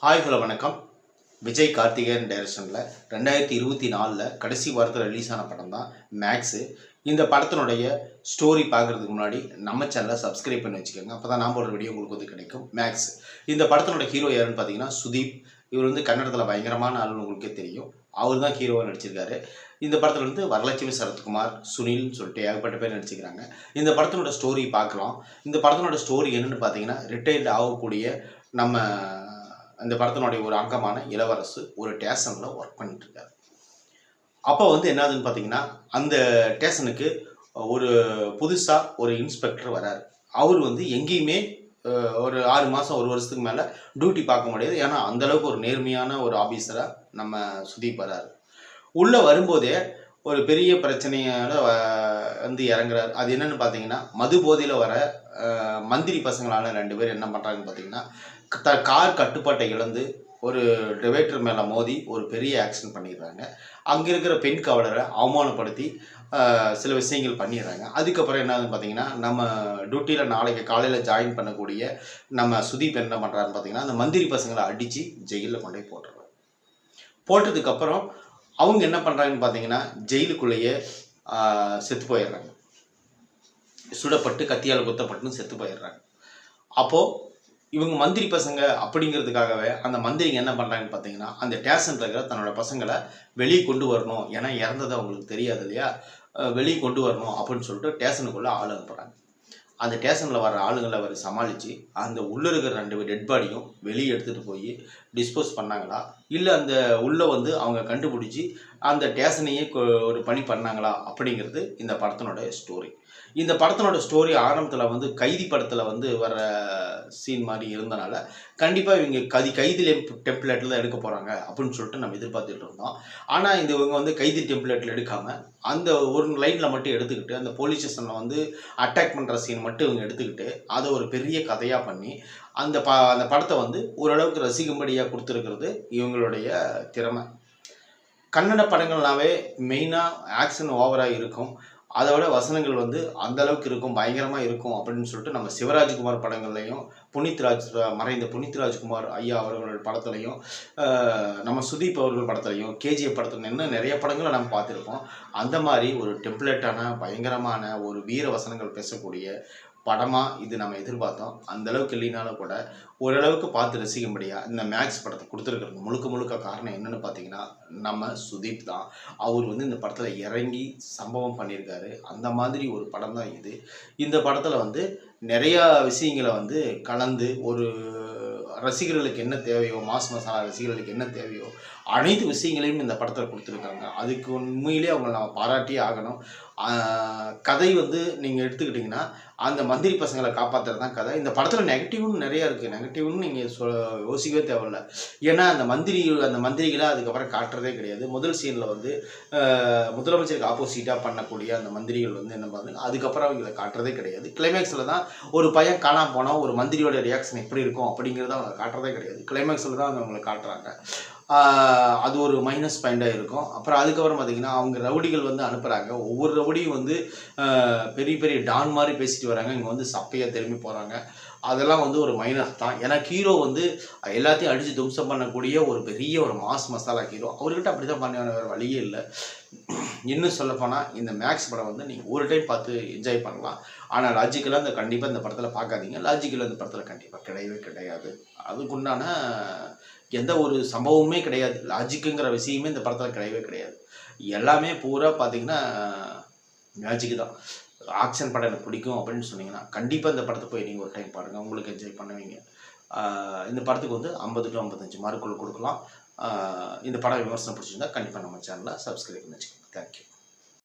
Hi hello வணக்கம். விஜய் கார்த்திகேயன் டைரக்ஷனில் 2024 கடைசி வாரத்தில் ரிலீஸ் ஆன படம் தான் மேக்ஸு. இந்த படத்தினுடைய ஸ்டோரி பார்க்குறதுக்கு முன்னாடி நம்ம சேனலை சப்ஸ்கிரைப் பண்ணி வச்சுக்கோங்க. அப்போ தான் நான் போடுற வீடியோ உங்களுக்கு வந்து கிடைக்கும். மேக்ஸ் இந்த படத்தினோட ஹீரோ யாருன்னு பார்த்தீங்கன்னா சுதீப். இவர் வந்து கன்னடத்தில் பயங்கரமான ஆளுன்னு உங்களுக்கே தெரியும். அவர் தான் ஹீரோவாக நடிச்சிருக்காரு. இந்த படத்தில் வந்து வரலட்சுமி சரத்குமார், சுனில்னு சொல்லிட்டு ஏகப்பட்ட பேர் நடிச்சிக்கிறாங்க. இந்த படத்தினோட ஸ்டோரி பார்க்கலாம். இந்த படத்தினோட ஸ்டோரி என்னென்னு பார்த்தீங்கன்னா, ரிட்டையர்டு ஆகக்கூடிய நம்ம அந்த படத்தினுடைய ஒரு அங்கமான இளவரசு ஒரு ஸ்டேஷனில் ஒர்க் பண்ணிட்டு இருக்காரு. அப்போ வந்து என்னதுன்னு பார்த்தீங்கன்னா, அந்த ஸ்டேஷனுக்கு ஒரு புதுசாக ஒரு இன்ஸ்பெக்டர் வராரு. அவர் வந்து எங்கேயுமே ஒரு 6 மாதம் 1 வருஷத்துக்கு மேலே டியூட்டி பார்க்க முடியாது. ஏன்னா அந்தளவுக்கு ஒரு நேர்மையான ஒரு ஆஃபீஸராக நம்ம சுதீப் வராரு. உள்ளே வரும்போதே ஒரு பெரிய பிரச்சனையோட வந்து இறங்குறாரு. அது என்னென்னு பார்த்தீங்கன்னா, மது போதையில் வர மந்திரி பசங்களான 2 பேர் என்ன பண்ணுறாங்கன்னு பார்த்தீங்கன்னா, கார் கட்டுப்பாட்டை இழந்து ஒரு டிவைடர் மேலே மோதி ஒரு பெரிய ஆக்சிடென்ட் பண்ணிடுறாங்க. அங்கே இருக்கிற பெண் காவலரை அவமானப்படுத்தி சில விஷயங்கள் பண்ணிடுறாங்க. அதுக்கப்புறம் என்னதுன்னு பார்த்தீங்கன்னா, நம்ம டியூட்டியில் நாளைக்கு காலையில் ஜாயின் பண்ணக்கூடிய நம்ம சுதீப் என்ன பண்ணுறாருன்னு பார்த்தீங்கன்னா, அந்த மந்திரி பசங்களை அடித்து ஜெயிலில் கொண்டு போய் போட்டுறாங்க. போட்டதுக்கப்புறம் அவங்க என்ன பண்ணுறாங்கன்னு பார்த்தீங்கன்னா, ஜெயிலுக்குள்ளேயே செத்து போயிடுறாங்க. சுடப்பட்டு கத்தியால் குத்தப்பட்டுன்னு செத்து போயிடுறாங்க. அப்போது இவங்க மந்திரி பசங்க அப்படிங்கிறதுக்காகவே அந்த மந்திரிங்க என்ன பண்ணுறாங்கன்னு பார்த்தீங்கன்னா, அந்த ஸ்டேஷனில் இருக்கிற தன்னோட பசங்களை வெளியே கொண்டு வரணும். ஏன்னா இறந்தது அவங்களுக்கு தெரியாது இல்லையா, வெளியே கொண்டு வரணும் அப்படின்னு சொல்லிட்டு ஸ்டேஷனுக்குள்ளே ஆள் அனுப்புகிறாங்க. அந்த ஸ்டேஷனில் வர ஆளுங்களை அவர் சமாளித்து அந்த உள்ளே இருக்கிற 2 டெட் பாடியும் வெளியே எடுத்துகிட்டு போய் டிஸ்போஸ் பண்ணாங்களா, இல்லை அந்த உள்ளே வந்து அவங்க கண்டுபிடிச்சி அந்த ஸ்டேஷனையே ஒரு பணி பண்ணாங்களா அப்படிங்கிறது இந்த படத்தினோட ஸ்டோரி. இந்த படத்தினோட ஸ்டோரி ஆரம்பத்தில் வந்து கைதி படத்தில் வந்து வர சீன் மாதிரி இருந்தனால கண்டிப்பாக இவங்க கைதி டெம்ப்ளேட்டில் தான் எடுக்க போகிறாங்க அப்படின்னு சொல்லிட்டு நம்ம எதிர்பார்த்துட்டு இருந்தோம். ஆனால் இவங்க வந்து கைதி டெம்ப்ளேட்டில் எடுக்காமல் அந்த ஒரு லைனில் மட்டும் எடுத்துக்கிட்டு அந்த போலீஸ் ஸ்டேஷனில் வந்து அட்டாக் பண்ணுற சீன் மட்டும் இவங்க எடுத்துக்கிட்டு அதை ஒரு பெரிய கதையாக பண்ணி அந்த படத்தை வந்து ஓரளவுக்கு ரசிக்கும்படியாக கொடுத்துருக்கிறது இவங்களுடைய திறமை. கன்னட படங்கள்னாவே மெயினாக ஆக்ஷன் ஓவராக இருக்கும். அதை விட வசனங்கள் வந்து அந்தளவுக்கு இருக்கும், பயங்கரமாக இருக்கும் அப்படின்னு சொல்லிட்டு நம்ம சிவராஜ்குமார் படங்கள்லையும் மறைந்த புனித் ராஜ்குமார் ஐயா அவர்களோட படத்துலையும் நம்ம சுதீப் அவர்கள் படத்துலையும் கேஜிஎஃப் படத்துல இன்னும் நிறைய படங்களை நம்ம பார்த்துருப்போம். அந்த மாதிரி ஒரு டெம்ப்ளேட்டான பயங்கரமான ஒரு வீர வசனங்கள் பேசக்கூடிய படமாக இது நம்ம எதிர்பார்த்தோம். அந்தளவுக்கு இல்லைனாலும் கூட ஓரளவுக்கு பார்த்து ரசிக்கும்படியாக இந்த மேக்ஸ் படத்தை கொடுத்துருக்கிறது முழுக்க காரணம் என்னென்னு பார்த்தீங்கன்னா, நம்ம சுதீப் தான். அவர் வந்து இந்த படத்தில் இறங்கி சம்பவம் பண்ணியிருக்காரு. அந்த மாதிரி ஒரு படம் தான் இது. இந்த படத்தில் வந்து நிறையா விஷயங்களை வந்து கலந்து ஒரு ரசிகர்களுக்கு என்ன தேவையோ, மாஸ் மசாலா ரசிகர்களுக்கு என்ன தேவையோ அனைத்து விஷயங்களையும் இந்த படத்தில் கொடுத்துருக்காங்க. அதுக்கு உண்மையிலே அவங்களை நம்ம பாராட்டியே ஆகணும். கதை வந்து நீங்கள் எடுத்துக்கிட்டிங்கன்னா, அந்த மந்திரி பசங்களை காப்பாற்றுறது தான் கதை. இந்த படத்தில் நெகட்டிவ்னு நிறையா இருக்குது. நெகட்டிவ்னு நீங்கள் யோசிக்கவே தேவையில்ல. ஏன்னா அந்த மந்திரிகளை அதுக்கப்புறம் காட்டுறதே கிடையாது. முதல் சீனில் வந்து முதலமைச்சருக்கு ஆப்போசிட்டாக பண்ணக்கூடிய அந்த மந்திரிகள் வந்து என்ன பண்ணுறாங்க, அதுக்கப்புறம் அவங்களை காட்டுறதே கிடையாது. கிளைமேக்ஸில் தான் ஒரு பையன் காணாமல் போனால் ஒரு மந்திரியோட ரியாக்ஷன் எப்படி இருக்கும் அப்படிங்கிறத அவங்க காட்டுறதே கிடையாது. கிளைமேக்ஸில் தான் அவங்களை காட்டுறாங்க. அது ஒரு மைனஸ் பாயிண்டாக இருக்கும். அப்புறம் அதுக்கப்புறம் பார்த்திங்கன்னா, அவங்க ரவுடிகள் வந்து அனுப்புகிறாங்க. ஒவ்வொரு ரவுடியும் வந்து பெரிய பெரிய டான் மாதிரி பேசிட்டு வராங்க. இங்கே வந்து சப்பையாக திரும்பி போகிறாங்க. அதெல்லாம் வந்து ஒரு மைனஸ் தான். ஏன்னா ஹீரோ வந்து எல்லாத்தையும் அடித்து தும்சம் பண்ணக்கூடிய ஒரு பெரிய ஒரு மாஸ் மசாலா ஹீரோ. அவர்கிட்ட அப்படி தான் பண்ண வேறு வழியே இல்லை. இன்னும் சொல்லப்போனால் இந்த மேக்ஸ் படம் வந்து நீங்கள் ஒரு டைம் பார்த்து என்ஜாய் பண்ணலாம். ஆனால் லாஜிக்கலாக கண்டிப்பாக இந்த படத்தில் பார்க்காதீங்க. லாஜிக்கலாக இந்த படத்தில் கண்டிப்பாக கிடையவே கிடையாது. அதுக்குண்டான எந்த ஒரு சம்பவமுமே கிடையாது. லாஜிக்குங்கிற விஷயமே இந்த படத்தில் கிடையவே கிடையாது. எல்லாமே பூரா பார்த்திங்கன்னா மேஜிக்கு தான். ஆக்ஷன் படம் எனக்கு பிடிக்கும் அப்படின்னு சொன்னீங்கன்னா கண்டிப்பாக இந்த படத்தை போய் நீங்கள் ஒரு டைம் பாருங்கள். உங்களுக்கு என்ஜாய் பண்ணுவீங்க. இந்த படத்துக்கு வந்து 50 to 55 மார்க்குள்ள கொடுக்கலாம். இந்த படம் விமர்சனம் பிடிச்சிருந்தா கண்டிப்பாக நம்ம சேனலை சப்ஸ்கிரைப் பண்ணி வச்சுக்கோங்க. தேங்க்யூ.